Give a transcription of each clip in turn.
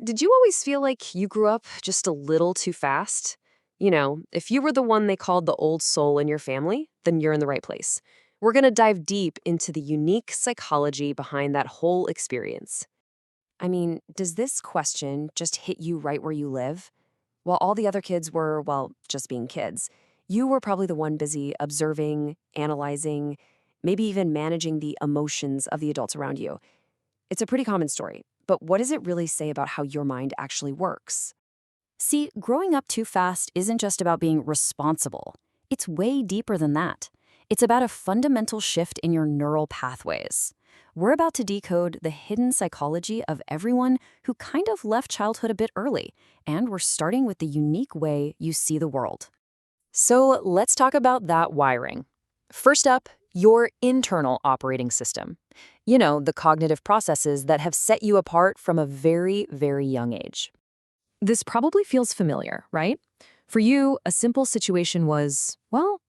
Did you always feel like you grew up just a little too fast? If you were the one they called the old soul in your family, then you're in the right place. We're going to dive deep into the unique psychology behind that whole experience. I mean, does this question just hit you right where you live? While all the other kids were, well, just being kids, you were probably the one busy observing, analyzing, maybe even managing the emotions of the adults around you. It's a pretty common story, but what does it really say about how your mind actually works? See, growing up too fast isn't just about being responsible. It's way deeper than that. It's about a fundamental shift in your neural pathways. We're about to decode the hidden psychology of everyone who kind of left childhood a bit early, and we're starting with the unique way you see the world. So let's talk about that wiring. First up, your internal operating system. The cognitive processes that have set you apart from a very, very young age. This probably feels familiar, right? For you, a simple situation was, well,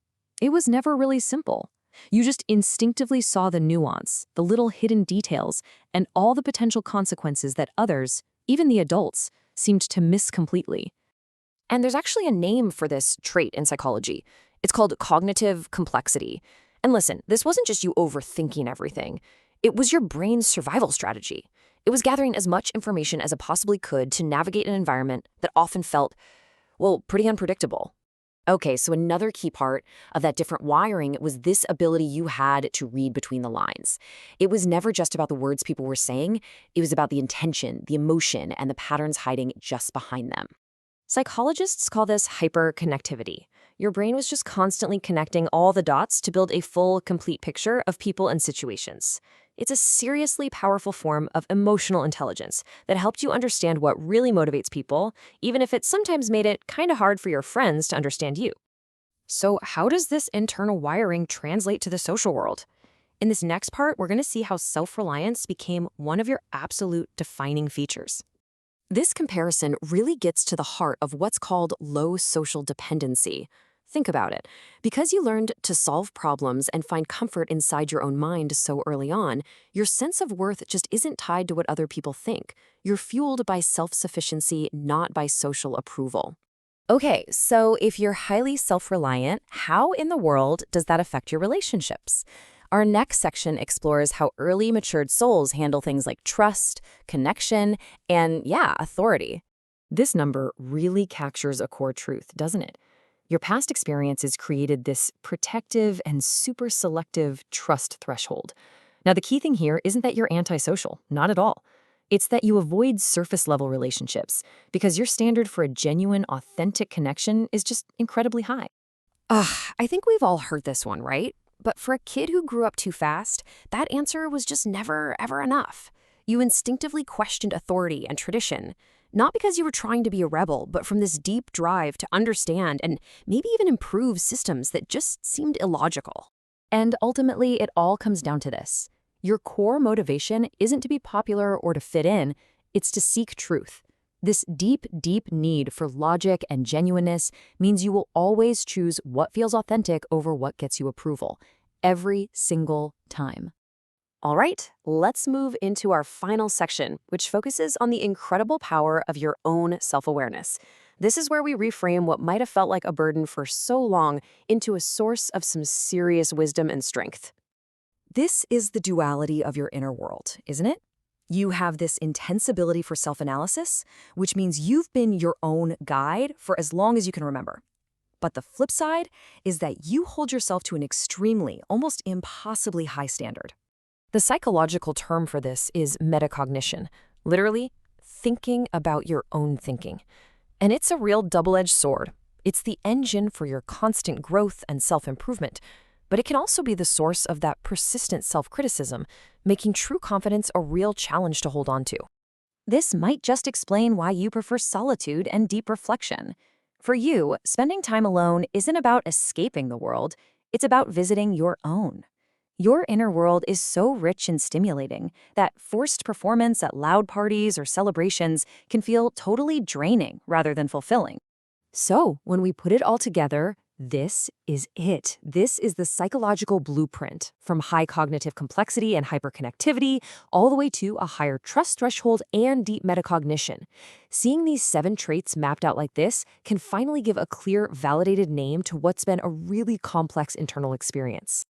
it was never really simple. You just instinctively saw the nuance, the little hidden details, and all the potential consequences that others, even the adults, seemed to miss completely. And there's actually a name for this trait in psychology. It's called cognitive complexity. And listen, this wasn't just you overthinking everything. It was your brain's survival strategy. It was gathering as much information as it possibly could to navigate an environment that often felt, well, pretty unpredictable. Okay, so another key part of that different wiring was this ability you had to read between the lines. It was never just about the words people were saying. It was about the intention, the emotion, and the patterns hiding just behind them. Psychologists call this hyperconnectivity. Your brain was just constantly connecting all the dots to build a full, complete picture of people and situations. It's a seriously powerful form of emotional intelligence that helped you understand what really motivates people, even if it sometimes made it kind of hard for your friends to understand you. So how does this internal wiring translate to the social world? In this next part, we're going to see how self-reliance became one of your absolute defining features. This comparison really gets to the heart of what's called low social dependency. Think about it. Because you learned to solve problems and find comfort inside your own mind so early on, your sense of worth just isn't tied to what other people think. You're fueled by self-sufficiency, not by social approval. Okay, so if you're highly self-reliant, how in the world does that affect your relationships? Our next section explores how early matured souls handle things like trust, connection, and authority. This number really captures a core truth, doesn't it? Your past experiences created this protective and super selective trust threshold. Now, the key thing here isn't that you're antisocial, not at all. It's that you avoid surface-level relationships because your standard for a genuine, authentic connection is just incredibly high. I think we've all heard this one, right? But for a kid who grew up too fast, that answer was just never, ever enough. You instinctively questioned authority and tradition, not because you were trying to be a rebel, but from this deep drive to understand and maybe even improve systems that just seemed illogical. And ultimately, it all comes down to this. Your core motivation isn't to be popular or to fit in, it's to seek truth. This deep, deep need for logic and genuineness means you will always choose what feels authentic over what gets you approval, every single time. All right, let's move into our final section, which focuses on the incredible power of your own self-awareness. This is where we reframe what might have felt like a burden for so long into a source of some serious wisdom and strength. This is the duality of your inner world, isn't it? You have this intense ability for self-analysis, which means you've been your own guide for as long as you can remember. But the flip side is that you hold yourself to an extremely, almost impossibly high standard. The psychological term for this is metacognition, literally thinking about your own thinking. And it's a real double-edged sword. It's the engine for your constant growth and self-improvement, but it can also be the source of that persistent self-criticism, making true confidence a real challenge to hold on to. This might just explain why you prefer solitude and deep reflection. For you, spending time alone isn't about escaping the world, it's about visiting your own. Your inner world is so rich and stimulating that forced performance at loud parties or celebrations can feel totally draining rather than fulfilling. So, when we put it all together, This is it. This is the psychological blueprint from high cognitive complexity and hyperconnectivity all the way to a higher trust threshold and deep metacognition. Seeing these 7 traits mapped out like this can finally give a clear, validated name to what's been a really complex internal experience.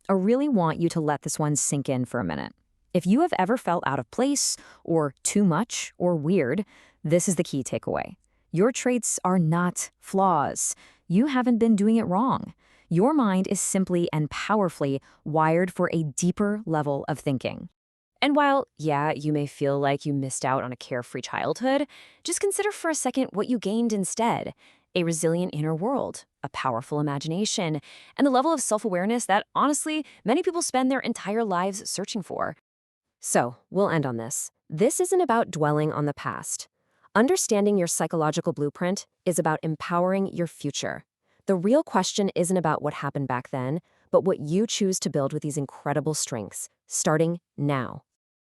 I really want you to let this one sink in for a minute. If you have ever felt out of place, or too much, or weird, this is the key takeaway. Your traits are not flaws. You haven't been doing it wrong. Your mind is simply and powerfully wired for a deeper level of thinking. And while, yeah, you may feel like you missed out on a carefree childhood, just consider for a second what you gained instead. A resilient inner world, a powerful imagination, and the level of self-awareness that, honestly, many people spend their entire lives searching for. So, we'll end on this. This isn't about dwelling on the past. Understanding your psychological blueprint is about empowering your future. The real question isn't about what happened back then, but what you choose to build with these incredible strengths, starting now.